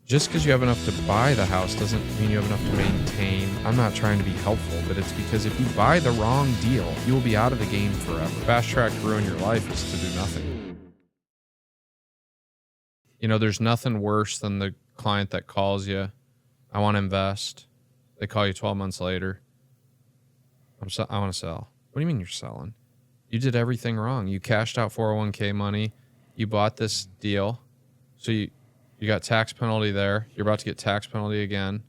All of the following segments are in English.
just because you have enough to buy the house doesn't mean you have enough to maintain. I'm not trying to be helpful, but it's because if you buy the wrong deal, you will be out of the game forever. Fast track to ruin your life is to do nothing. You know, there's nothing worse than the client that calls you, I want to invest. They call you 12 months later. I want to sell. What do you mean you're selling? You did everything wrong. You cashed out 401k money. You bought this deal. So you got tax penalty there. You're about to get tax penalty again.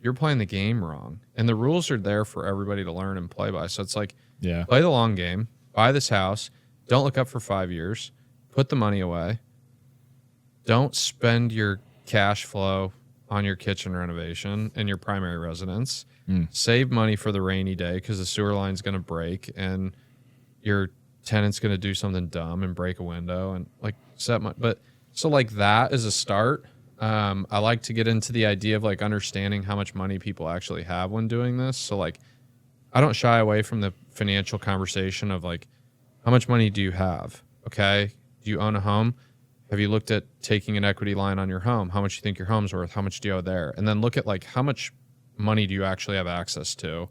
You're playing the game wrong. And the rules are there for everybody to learn and play by. So it's like, play the long game. Buy this house. Don't look up for 5 years. Put the money away. Don't spend your cash flow on your kitchen renovation in your primary residence. Save money for the rainy day because the sewer line's going to break and your tenant's going to do something dumb and break a window and like set money. But so like that is a start. I like to get into the idea of like understanding how much money people actually have when doing this. So like I don't shy away from the financial conversation of like, how much money do you have? Okay. Do you own a home? Have you looked at taking an equity line on your home? How much do you think your home's worth? How much do you owe there? And then look at like how much money do you actually have access to?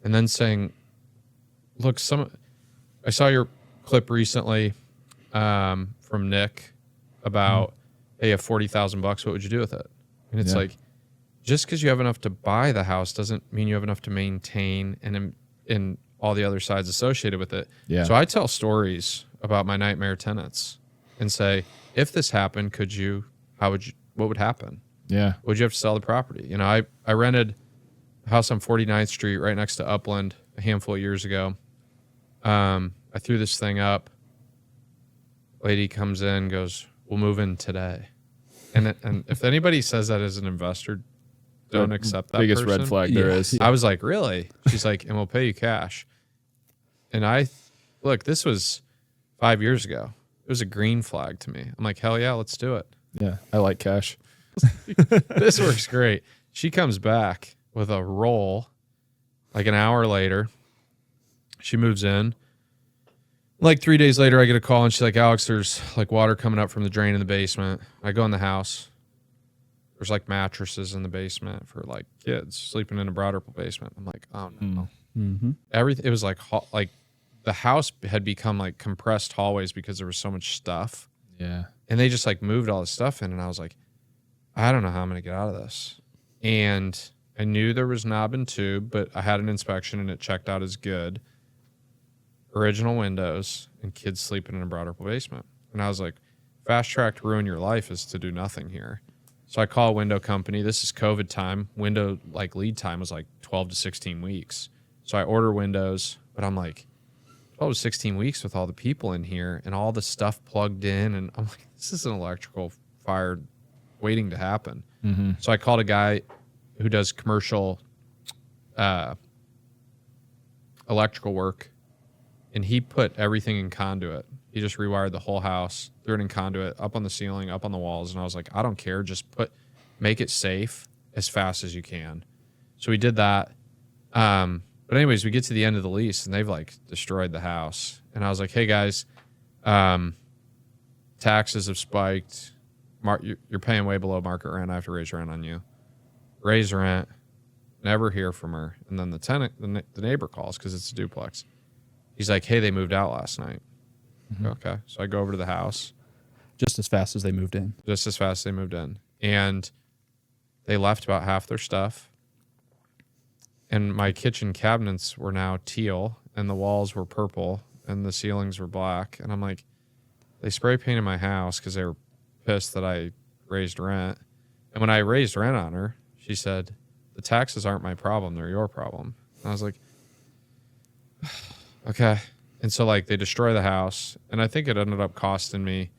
And then saying, look, I saw your clip recently from Nick about, hey, you have $40,000. What would you do with it? And it's like, just because you have enough to buy the house doesn't mean you have enough to maintain and in all the other sides associated with it. Yeah. So I tell stories about my nightmare tenants and say, if this happened, what would happen? Yeah. Would you have to sell the property? You know, I rented a house on 49th Street right next to Upland a handful of years ago. I threw this thing up. Lady comes in, goes, we'll move in today. And if anybody says that as an investor, don't accept that biggest person. red flag there is. I was like, really? She's like, and we'll pay you cash. And look, this was 5 years ago. It was a green flag to me. I'm like, hell yeah, let's do it. Yeah, I like cash. This works great. She comes back with a roll like an hour later. She moves in. Like 3 days later, I get a call and she's like, Alex, there's like water coming up from the drain in the basement. I go in the house. There's like mattresses in the basement for like kids sleeping in a broader basement. I'm like, oh no. Mm-hmm. Everything. It was like the house had become like compressed hallways because there was so much stuff. Yeah. And they just like moved all this stuff in. And I was like, I don't know how I'm going to get out of this. And I knew there was knob and tube, but I had an inspection and it checked out as good. Original windows and kids sleeping in a broader basement. And I was like, fast track to ruin your life is to do nothing here. So I call a window company. This is COVID time. Window like lead time was like 12 to 16 weeks. So I order windows, but I'm like, 12 to 16 weeks with all the people in here and all the stuff plugged in. And I'm like, this is an electrical fire waiting to happen. Mm-hmm. So I called a guy who does commercial electrical work, and he put everything in conduit. He just rewired the whole house, threw it in conduit, up on the ceiling, up on the walls. And I was like, I don't care. Just make it safe as fast as you can. So we did that. But anyways, we get to the end of the lease and they've like destroyed the house. And I was like, hey guys, taxes have spiked. You're paying way below market rent. I have to raise rent on you. Raise rent. Never hear from her. And then the tenant, the neighbor calls because it's a duplex. He's like, hey, they moved out last night. Mm-hmm. Okay. So I go over to the house. Just as fast as they moved in. And they left about half their stuff. And my kitchen cabinets were now teal, and the walls were purple, and the ceilings were black. And I'm like, they spray painted my house because they were pissed that I raised rent. And when I raised rent on her, she said, the taxes aren't my problem, they're your problem. And I was like, okay. And so like they destroy the house, and I think it ended up costing me,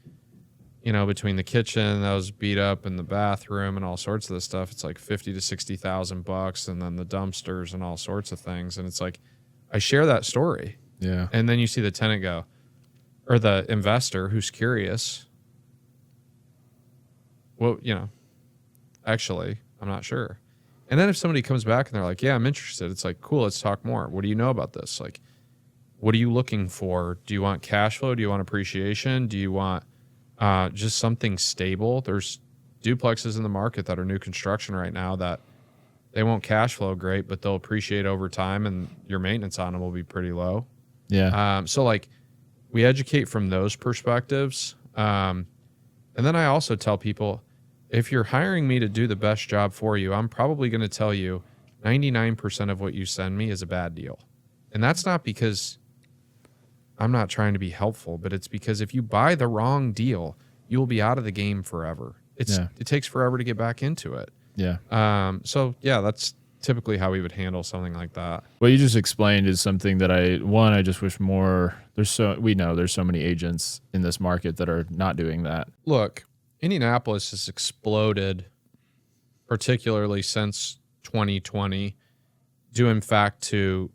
you know, between the kitchen that was beat up and the bathroom and all sorts of this stuff, it's like $50,000 to $60,000, and then the dumpsters and all sorts of things. And it's like, I share that story. Yeah. And then you see the tenant go, or the investor who's curious. Well, you know, actually, I'm not sure. And then if somebody comes back and they're like, yeah, I'm interested. It's like, cool, let's talk more. What do you know about this? Like, what are you looking for? Do you want cash flow? Do you want appreciation? Do you want just something stable? There's duplexes in the market that are new construction right now that they won't cash flow great, but they'll appreciate over time, and your maintenance on them will be pretty low. Yeah. So like we educate from those perspectives. And then I also tell people, if you're hiring me to do the best job for you, I'm probably going to tell you 99% of what you send me is a bad deal. And that's not because I'm not trying to be helpful, but it's because if you buy the wrong deal, you will be out of the game forever. It takes forever to get back into it. Yeah. So yeah, that's typically how we would handle something like that. What you just explained is something that I just wish more. We know there's so many agents in this market that are not doing that. Look, Indianapolis has exploded, particularly since 2020, due in fact to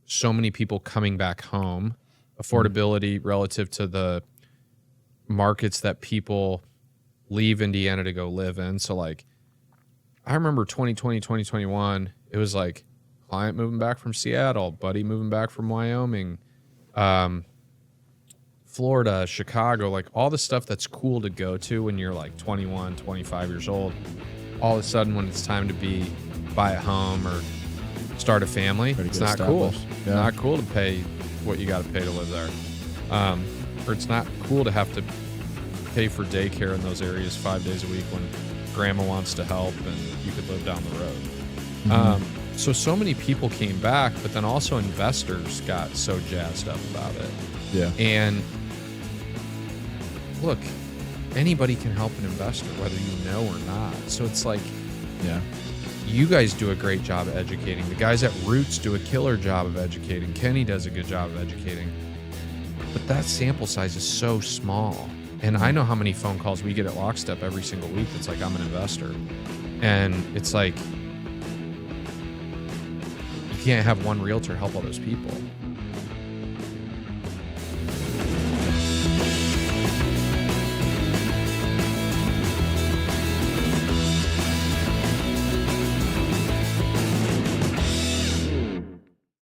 so many people coming back home, affordability relative to the markets that people leave Indiana to go live in. So like, I remember 2020, 2021, it was like client moving back from Seattle, buddy moving back from Wyoming, Florida, Chicago, like all the stuff that's cool to go to when you're like 21, 25 years old. All of a sudden, when it's time to buy a home or start a family, it's not cool. Yeah. Not cool to pay what you got to pay to live there. Or it's not cool to have to pay for daycare in those areas 5 days a week when grandma wants to help and you could live down the road. So many people came back, but then also investors got so jazzed up about it. Yeah. And look, anybody can help an investor, whether you know or not. So it's like, Yeah. you guys do a great job of educating. The guys at Roots do a killer job of educating. Kenny does a good job of educating. But that sample size is so small. And I know how many phone calls we get at Lockstep every single week. It's like, I'm an investor. And it's like, you can't have one realtor help all those people.